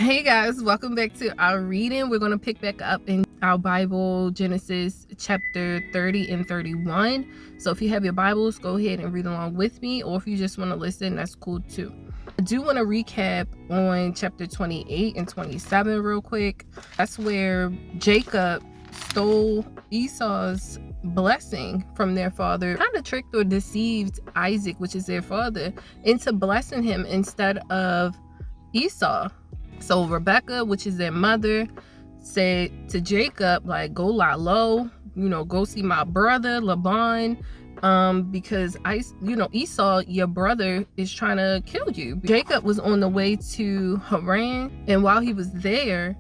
Hey guys, welcome back to our reading. We're going to pick back up in our Bible, Genesis chapter 30 and 31. So if you have your Bibles, go ahead and read along with me, or if you just want to listen, that's cool too. I do want to recap on chapter 28 and 27 real quick. That's where Jacob stole Esau's blessing from their father, kind of tricked or deceived Isaac, which is their father, into blessing him instead of Esau. So Rebecca, which is their mother, said to Jacob, like, go lie low, go see my brother Laban, because Esau, your brother, is trying to kill you. Jacob was on the way to Haran, and while he was there,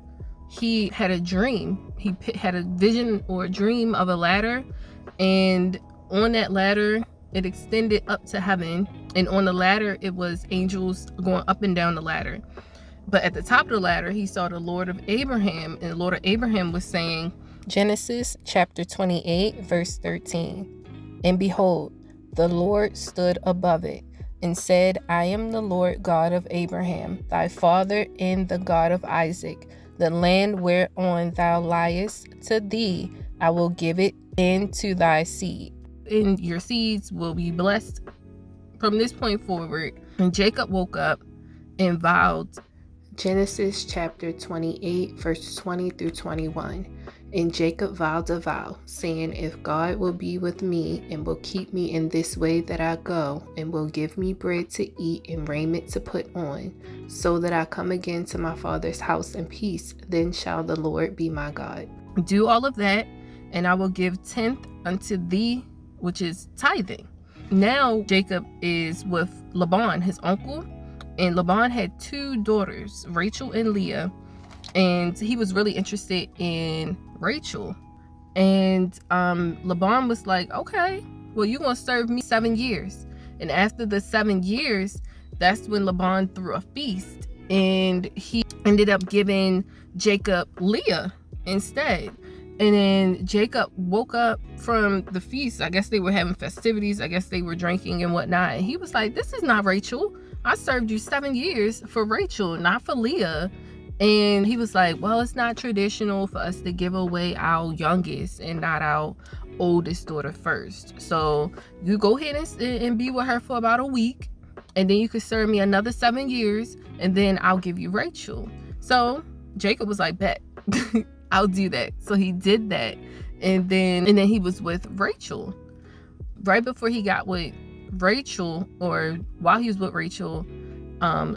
he had a dream. He had a vision or a dream of a ladder, and on that ladder, it extended up to heaven, and on the ladder, it was angels going up and down the ladder. But at the top of the ladder, he saw the Lord of Abraham, and the Lord of Abraham was saying, Genesis chapter 28, verse 13, and behold, the Lord stood above it, and said, I am the Lord God of Abraham, thy father, and the God of Isaac. The land whereon thou liest, to thee I will give it, and to thy seed. And your seeds will be blessed from this point forward. And Jacob woke up and vowed. Genesis chapter 28, verse 20 through 21. And Jacob vowed a vow, saying, if God will be with me, and will keep me in this way that I go, and will give me bread to eat and raiment to put on, so that I come again to my father's house in peace, then shall the Lord be my God. Do all of that, and I will give tenth unto thee, which is tithing. Now Jacob is with Laban, his uncle, and Laban had two daughters, Rachel and Leah, and he was really interested in Rachel. And Laban was like, okay, well, you're going to serve me 7 years. And after the 7 years, that's when Laban threw a feast, and he ended up giving Jacob Leah instead. And then Jacob woke up from the feast. I guess they were having festivities. I guess they were drinking and whatnot. And he was like, this is not Rachel. I served you 7 years for Rachel, not for Leah. And he was like, well, it's not traditional for us to give away our youngest and not our oldest daughter first. So you go ahead and be with her for about a week. And then you could serve me another 7 years. And then I'll give you Rachel. So Jacob was like, bet. I'll do that. So he did that. And then he was with Rachel. Right before he got with Rachel, or while he was with Rachel,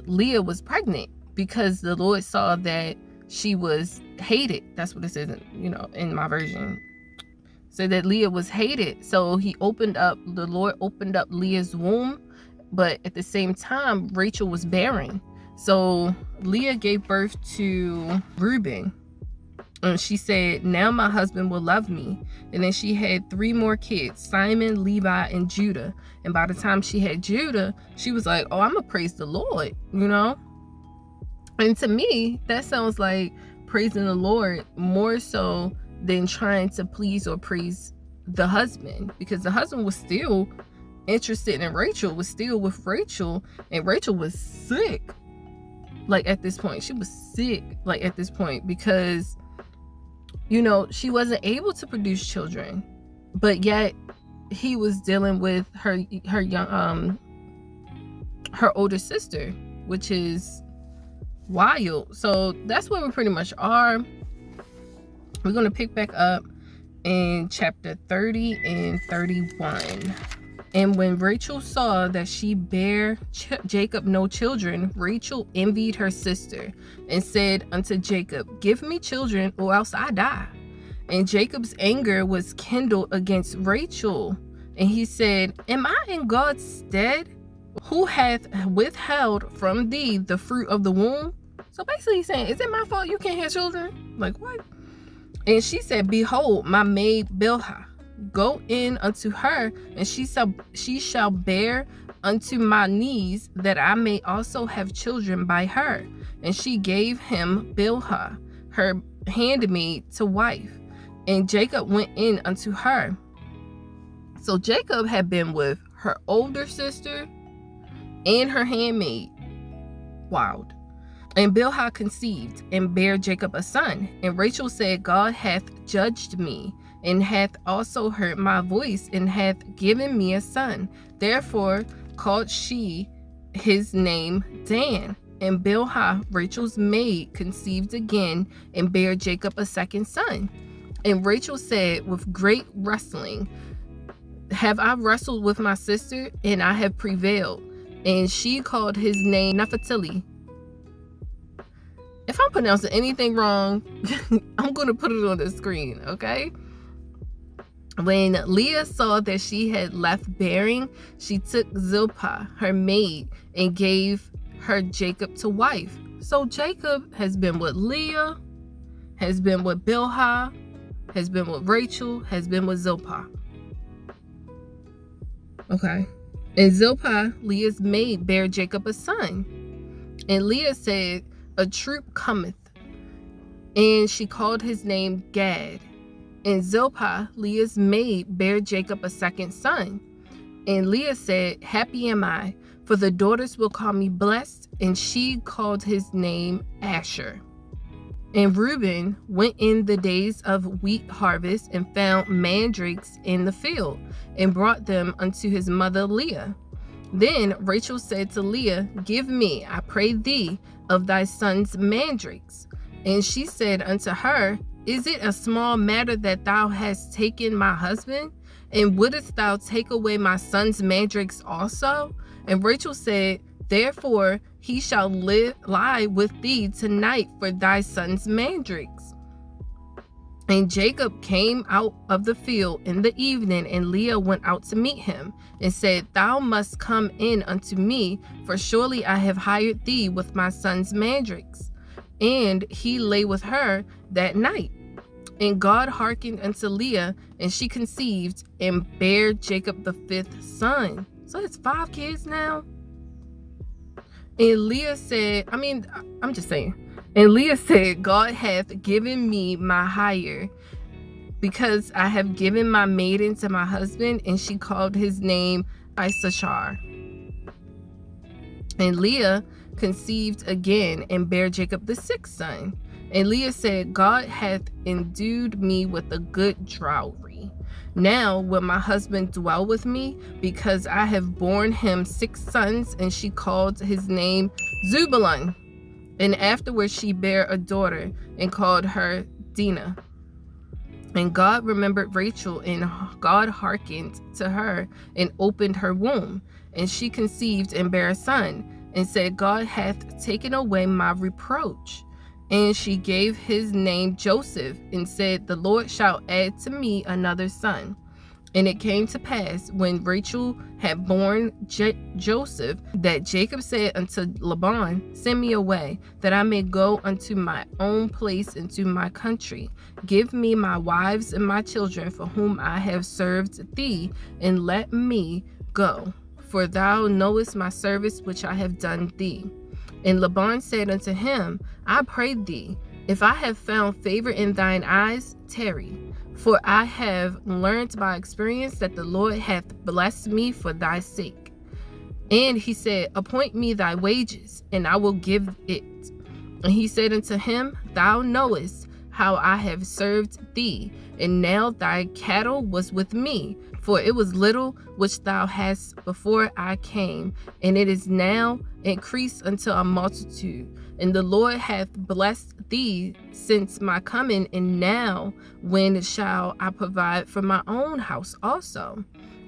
Leah was pregnant, because the Lord saw that she was hated. That's what it says, in my version. So that Leah was hated. So the Lord opened up Leah's womb, but at the same time, Rachel was barren. So Leah gave birth to Reuben. And she said, now my husband will love me. And then she had 3 more kids, Simon, Levi, and Judah. And by the time she had Judah, she was like, oh, I'm going to praise the Lord, And to me, that sounds like praising the Lord more so than trying to please or praise the husband. Because the husband was still interested in Rachel, was still with Rachel. And Rachel was sick. At this point, she was sick, at this point, because she wasn't able to produce children, but yet he was dealing with her older sister, which is wild. So that's where we pretty much are. We're going to pick back up in chapter 30 and 31. And when Rachel saw that she bare Jacob no children, Rachel envied her sister and said unto Jacob, give me children, or else I die. And Jacob's anger was kindled against Rachel. And he said, am I in God's stead, who hath withheld from thee the fruit of the womb? So basically he's saying, is it my fault you can't have children? Like, what? And she said, behold, my maid Bilhah. Go in unto her, and she shall bear unto my knees, that I may also have children by her. And she gave him Bilhah, her handmaid, to wife. And Jacob went in unto her. So Jacob had been with her older sister and her handmaid. Wild. And Bilhah conceived and bare Jacob a son. And Rachel said, God hath judged me, and hath also heard my voice, and hath given me a son. Therefore called she his name Dan. And Bilhah, Rachel's maid, conceived again and bare Jacob a second son. And Rachel said with great wrestling, have I wrestled with my sister, and I have prevailed. And she called his name Naphtali. If I'm pronouncing anything wrong, I'm going to put it on the screen, okay? When Leah saw that she had left bearing, she took Zilpah, her maid, and gave her Jacob to wife. So Jacob has been with Leah, has been with Bilhah, has been with Rachel, has been with Zilpah. Okay. And Zilpah, Leah's maid, bare Jacob a son. And Leah said, a troop cometh. And she called his name Gad. And Zilpah, Leah's maid, bare Jacob a second son. And Leah said, happy am I, for the daughters will call me blessed. And she called his name Asher. And Reuben went in the days of wheat harvest and found mandrakes in the field, and brought them unto his mother Leah. Then Rachel said to Leah, give me, I pray thee, of thy son's mandrakes. And she said unto her, is it a small matter that thou hast taken my husband? And wouldest thou take away my son's mandrakes also? And Rachel said, therefore he shall lie with thee tonight for thy son's mandrakes. And Jacob came out of the field in the evening, and Leah went out to meet him, and said, thou must come in unto me, for surely I have hired thee with my son's mandrakes. And he lay with her that night. And God hearkened unto Leah, and she conceived, and bare Jacob the fifth son. So it's 5 kids now. And Leah said, I'm just saying. And Leah said, God hath given me my hire, because I have given my maiden to my husband. And she called his name Issachar. And Leah conceived again, and bare Jacob the sixth son. And Leah said, God hath endued me with a good dowry. Now will my husband dwell with me, because I have borne him 6 sons. And she called his name Zebulun. And afterwards she bare a daughter, and called her Dinah. And God remembered Rachel, and God hearkened to her, and opened her womb. And she conceived, and bare a son, and said, God hath taken away my reproach. And she gave his name Joseph, and said, the Lord shall add to me another son. And it came to pass, when Rachel had borne Joseph, that Jacob said unto Laban, send me away, that I may go unto my own place into my country. Give me my wives and my children, for whom I have served thee, and let me go. For thou knowest my service which I have done thee. And Laban said unto him, I pray thee, if I have found favor in thine eyes, tarry. For I have learned by experience that the Lord hath blessed me for thy sake. And he said, appoint me thy wages, and I will give it. And he said unto him, thou knowest how I have served thee, and now thy cattle was with me, for it was little which thou hast before I came, and it is now increased unto a multitude. And the Lord hath blessed thee since my coming, and now when shall I provide for my own house also?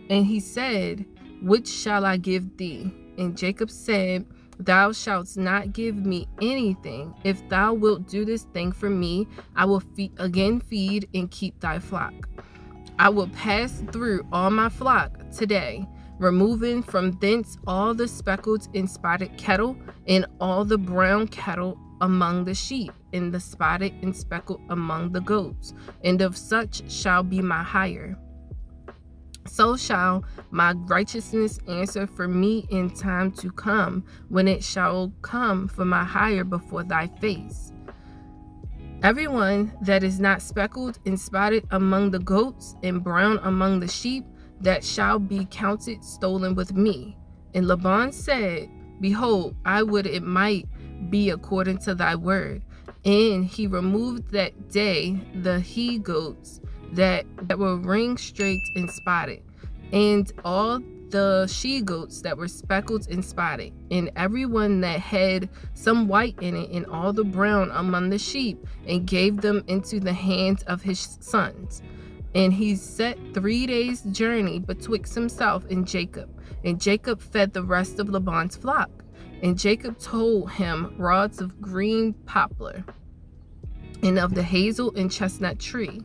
And he said, which shall I give thee? And Jacob said, thou shalt not give me anything. If thou wilt do this thing for me, I will again feed and keep thy flock. I will pass through all my flock today, removing from thence all the speckled and spotted cattle, and all the brown cattle among the sheep, and the spotted and speckled among the goats, and of such shall be my hire. So shall my righteousness answer for me in time to come, when it shall come for my hire before thy face. Everyone that is not speckled and spotted among the goats, and brown among the sheep, that shall be counted stolen with me. And Laban said, behold, I would it might be according to thy word. And he removed that day the he goats that were ring straight and spotted, and all the she goats that were speckled and spotted, and every one that had some white in it, and all the brown among the sheep, and gave them into the hands of his sons. And he set 3 days' journey betwixt himself and Jacob. And Jacob fed the rest of Laban's flock. And Jacob told him rods of green poplar, and of the hazel and chestnut tree,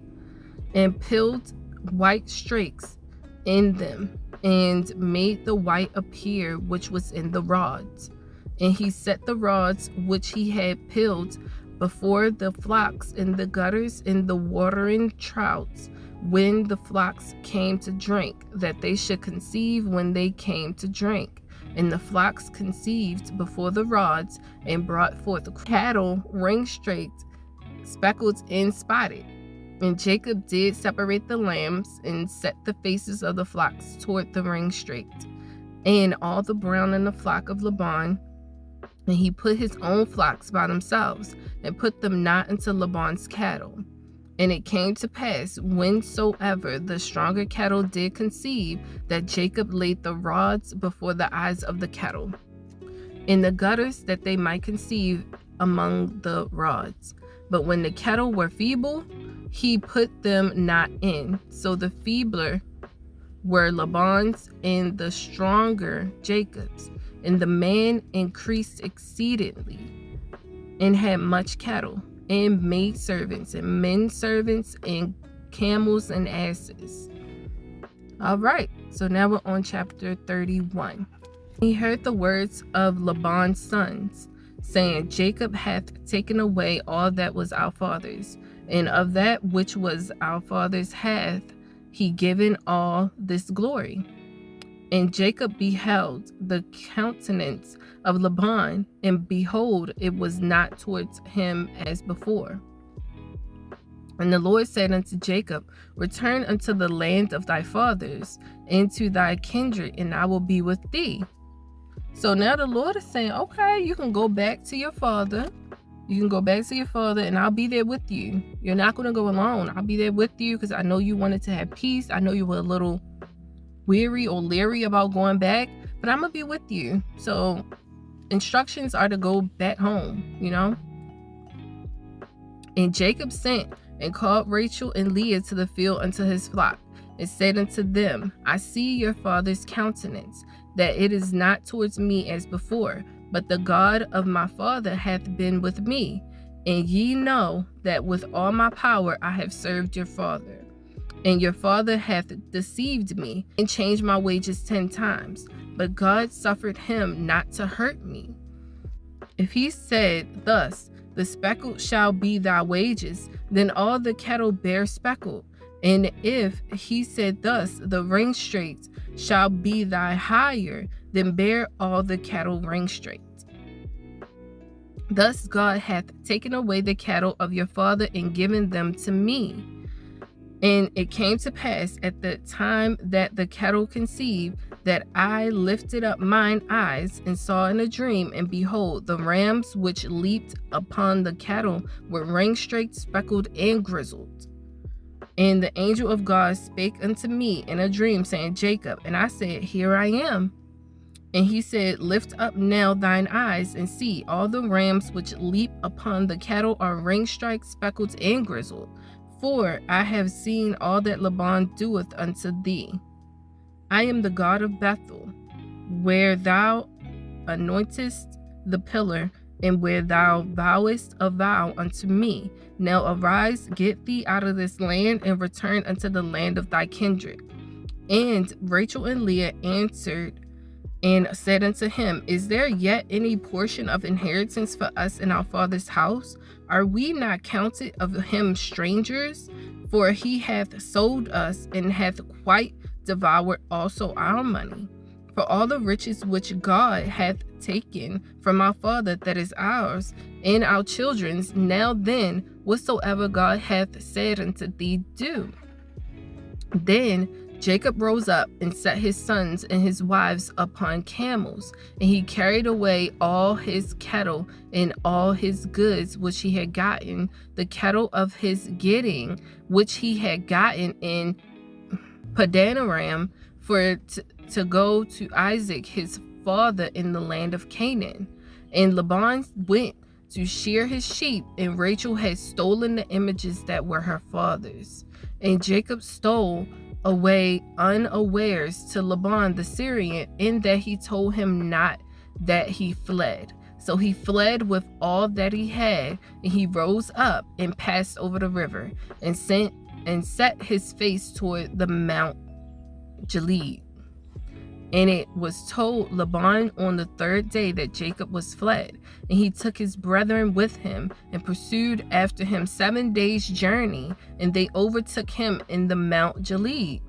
and peeled white strakes in them, and made the white appear which was in the rods. And he set the rods which he had peeled before the flocks in the gutters in the watering troughs, when the flocks came to drink, that they should conceive when they came to drink. And the flocks conceived before the rods, and brought forth cattle ring straight, speckled and spotted. And Jacob did separate the lambs, and set the faces of the flocks toward the ring straight, and all the brown in the flock of Laban. And he put his own flocks by themselves, and put them not into Laban's cattle. And it came to pass, whensoever the stronger cattle did conceive, that Jacob laid the rods before the eyes of the cattle in the gutters, that they might conceive among the rods. But when the cattle were feeble, he put them not in. So the feebler were Laban's, and the stronger Jacob's. And the man increased exceedingly, and had much cattle, and maid servants, and men servants, and camels and asses. All right, so now we're on chapter 31. He heard the words of Laban's sons, saying, Jacob hath taken away all that was our father's, and of that which was our father's hath he given all this glory. And Jacob beheld the countenance of Laban, and behold, it was not towards him as before. And the Lord said unto Jacob, return unto the land of thy fathers, and to thy kindred, and I will be with thee. So now the Lord is saying, okay, you can go back to your father. You can go back to your father, and I'll be there with you. You're not going to go alone. I'll be there with you, because I know you wanted to have peace. I know you were a little weary or leery about going back, but I'm going to be with you. So instructions are to go back home, you know. And Jacob sent and called Rachel and Leah to the field unto his flock, and said unto them, I see your father's countenance, that it is not towards me as before, but the God of my father hath been with me. And ye know that with all my power I have served your father. And your father hath deceived me, and changed my wages 10 times. But God suffered him not to hurt me. If he said thus, the speckled shall be thy wages, then all the cattle bear speckled. And if he said thus, the ring straight shall be thy hire, then bear all the cattle ring straight. Thus God hath taken away the cattle of your father, and given them to me. And it came to pass at the time that the cattle conceived, that I lifted up mine eyes, and saw in a dream, and behold, the rams which leaped upon the cattle were ring straight, speckled, and grizzled. And the angel of God spake unto me in a dream, saying, Jacob. And I said, Here I am. And he said, Lift up now thine eyes, and see, all the rams which leap upon the cattle are ring striped, speckled, and grizzled. For I have seen all that Laban doeth unto thee. I am the God of Bethel, where thou anointest the pillar, and where thou vowest a vow unto me. Now arise, get thee out of this land, and return unto the land of thy kindred. And Rachel and Leah answered and said unto him, Is there yet any portion of inheritance for us in our father's house? Are we not counted of him strangers? For he hath sold us, and hath quite devoured also our money. For all the riches which God hath taken from our father, that is ours, and our children's. Now then, whatsoever God hath said unto thee, do. Then Jacob rose up and set his sons and his wives upon camels, and he carried away all his cattle and all his goods which he had gotten, the cattle of his getting which he had gotten in Padanaram, to go to Isaac his father in the land of Canaan. And Laban went to shear his sheep, and Rachel had stolen the images that were her father's. And Jacob stole away unawares to Laban the Syrian, in that he told him not that he fled. So he fled with all that he had, and he rose up and passed over the river, and set his face toward the Mount Gilead. And it was told Laban on the third day that Jacob was fled, and he took his brethren with him, and pursued after him 7 days' journey, and they overtook him in the Mount Gilead.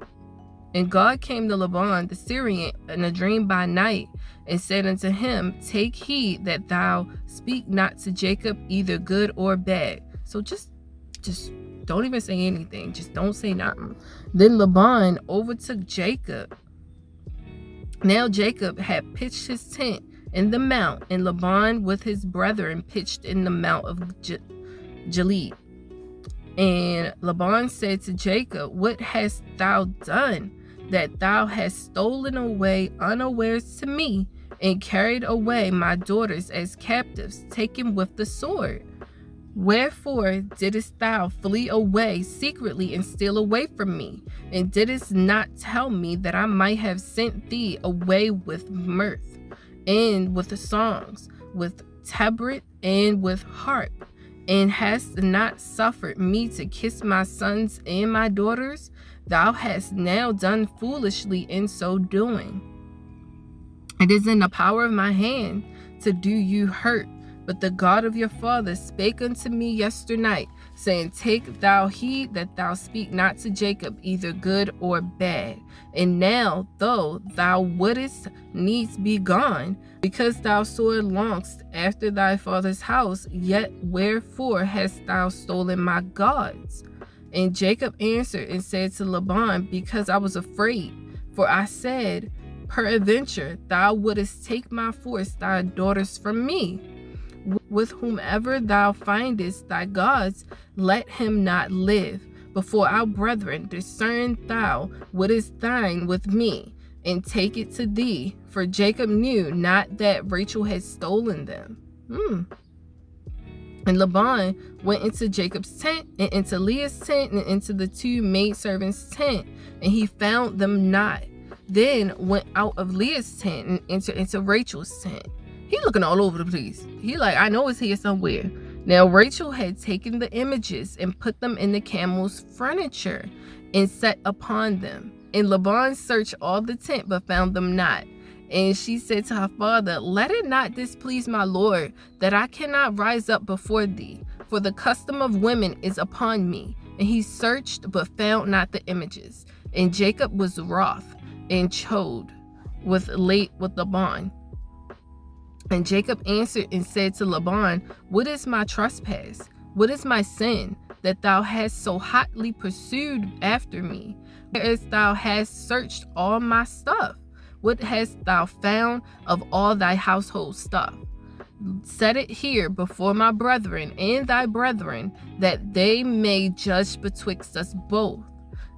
And God came to Laban the Syrian in a dream by night, and said unto him, Take heed that thou speak not to Jacob either good or bad. So just don't even say anything. Just don't say nothing. Then Laban overtook Jacob. Now Jacob had pitched his tent in the mount, and Laban with his brethren pitched in the mount of Gilead. And Laban said to Jacob, What hast thou done, that thou hast stolen away unawares to me, and carried away my daughters as captives, taken with the sword? Wherefore didst thou flee away secretly and steal away from me, and didst not tell me, that I might have sent thee away with mirth, and with songs, with tabret, and with harp, and hast not suffered me to kiss my sons and my daughters? Thou hast now done foolishly in so doing. It is in the power of my hand to do you hurt. But the God of your father spake unto me yesternight, saying, Take thou heed that thou speak not to Jacob either good or bad. And now, though thou wouldest needs be gone, because thou sore longest after thy father's house, yet wherefore hast thou stolen my gods? And Jacob answered and said to Laban, Because I was afraid, for I said, Peradventure thou wouldest take by force thy daughters from me. With whomever thou findest thy gods, let him not live. Before our brethren, discern thou what is thine with me, and take it to thee. For Jacob knew not that Rachel had stolen them. And Laban went into Jacob's tent, and into Leah's tent, and into the 2 maidservants' tent, and he found them not. Then went out of Leah's tent and entered into Rachel's tent. He looking all over the place. He like, I know it's here somewhere. Now Rachel had taken the images and put them in the camel's furniture and sat upon them. And Laban searched all the tent, but found them not. And she said to her father, Let it not displease my lord, that I cannot rise up before thee, for the custom of women is upon me. And he searched, but found not the images. And Jacob was wroth and chode with Laban. And Jacob answered and said to Laban, What is my trespass? What is my sin, that thou hast so hotly pursued after me? Whereas thou hast searched all my stuff? What hast thou found of all thy household stuff? Set it here before my brethren and thy brethren, that they may judge betwixt us both.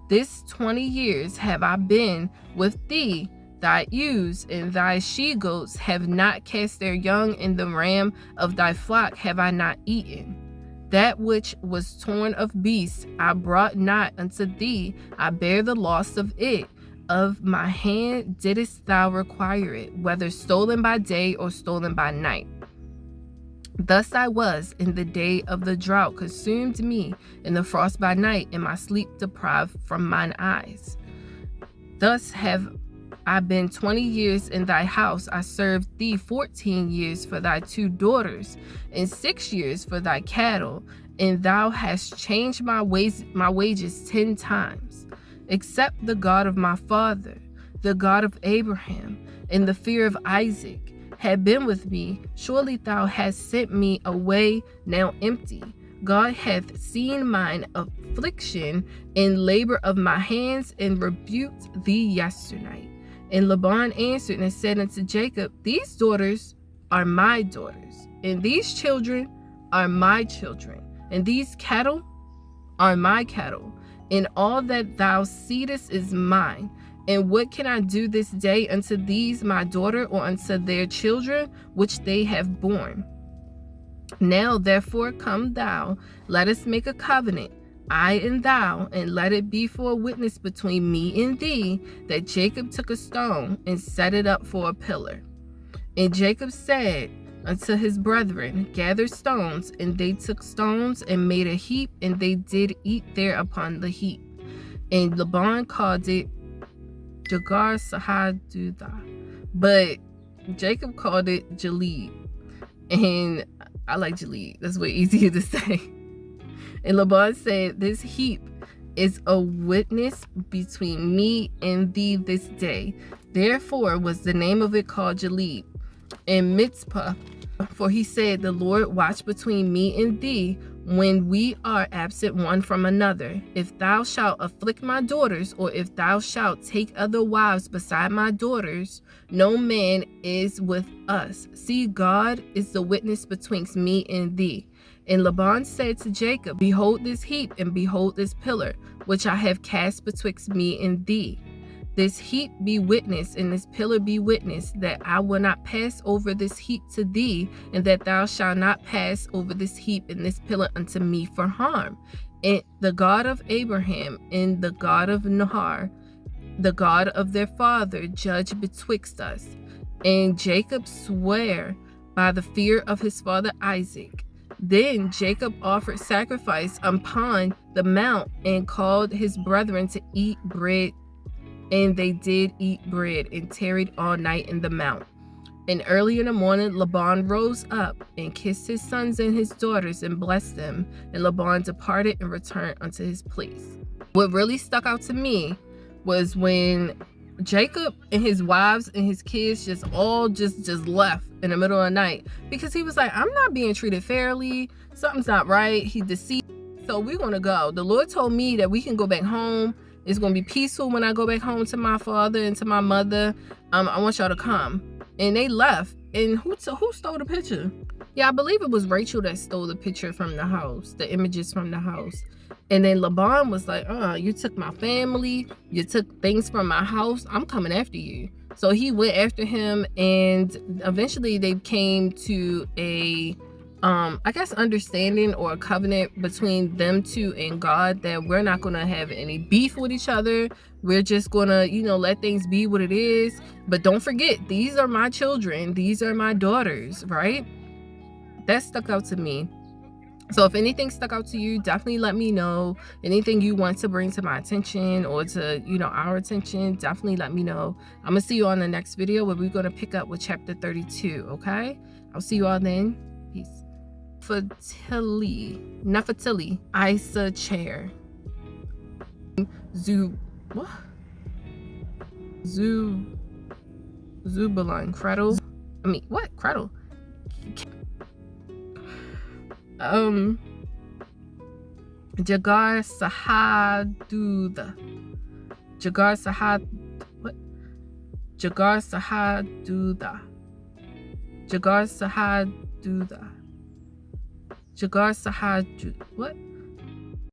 This 20 years have I been with thee. Thy ewes and thy she-goats have not cast their young, and the ram of thy flock have I not eaten. That which was torn of beasts I brought not unto thee. I bear the loss of it. Of my hand didst thou require it, whether stolen by day or stolen by night. Thus I was in the day of the drought, consumed me in the frost by night, and my sleep deprived from mine eyes. Thus have I been 20 years in thy house. I served thee 14 years for thy 2 daughters, and 6 years for thy cattle, and thou hast changed my wages 10 times. Except the God of my father, the God of Abraham, and the fear of Isaac, had been with me, surely thou hast sent me away now empty. God hath seen mine affliction and labor of my hands, and rebuked thee yesternight. And Laban answered and said unto Jacob, These daughters are my daughters, and these children are my children, and these cattle are my cattle, and all that thou seest is mine. And what can I do this day unto these my daughter, or unto their children which they have borne? Now therefore come thou, let us make a covenant, I and thou, and let it be for a witness between me and thee, that Jacob took a stone and set it up for a pillar. And Jacob said unto his brethren, Gather stones. And they took stones and made a heap, and they did eat there upon the heap. And Laban called it Jegar Sahadutha, but Jacob called it Gilead. And I like Gilead, that's way easier to say. And Laban said, This heap is a witness between me and thee this day. Therefore was the name of it called Gilead. And Mitzpah, for he said, The Lord watch between me and thee when we are absent one from another. If thou shalt afflict my daughters, or if thou shalt take other wives beside my daughters, no man is with us. See, God is the witness betwixt me and thee. And Laban said to Jacob, Behold this heap, and behold this pillar, which I have cast betwixt me and thee. This heap be witness, and this pillar be witness, that I will not pass over this heap to thee, and that thou shalt not pass over this heap and this pillar unto me for harm. And the God of Abraham and the God of Nahor, the God of their father, judge betwixt us. And Jacob sware by the fear of his father Isaac. Then Jacob offered sacrifice upon the mount, and called his brethren to eat bread. And they did eat bread, and tarried all night in the mount. And early in the morning Laban rose up, and kissed his sons and his daughters, and blessed them. And Laban departed and returned unto his place. What really stuck out to me was when Jacob and his wives and his kids just left in the middle of the night, because he was like, I'm not being treated fairly. Something's not right. He deceived. So we're going to go. The Lord told me that we can go back home. It's going to be peaceful when I go back home to my father and to my mother. I want y'all to come. And they left. And who stole the picture? Yeah, I believe it was Rachel that stole the picture from the house, the images from the house. And then Laban was like, you took my family. You took things from my house. I'm coming after you. So he went after him, and eventually they came to a I guess understanding or a covenant between them two and God, that we're not going to have any beef with each other. We're just going to, let things be what it is. But don't forget, these are my children. These are my daughters, right? That stuck out to me. So if anything stuck out to you, definitely let me know. Anything you want to bring to my attention or to, our attention, definitely let me know. I'm going to see you on the next video where we're going to pick up with chapter 32, okay? I'll see you all then. Peace. Naphtali, Isa chair. Zebulun, Cradle. Cradle? Jegar Sahadutha. Jegar Sahadutha. Jegar Sahadu. What?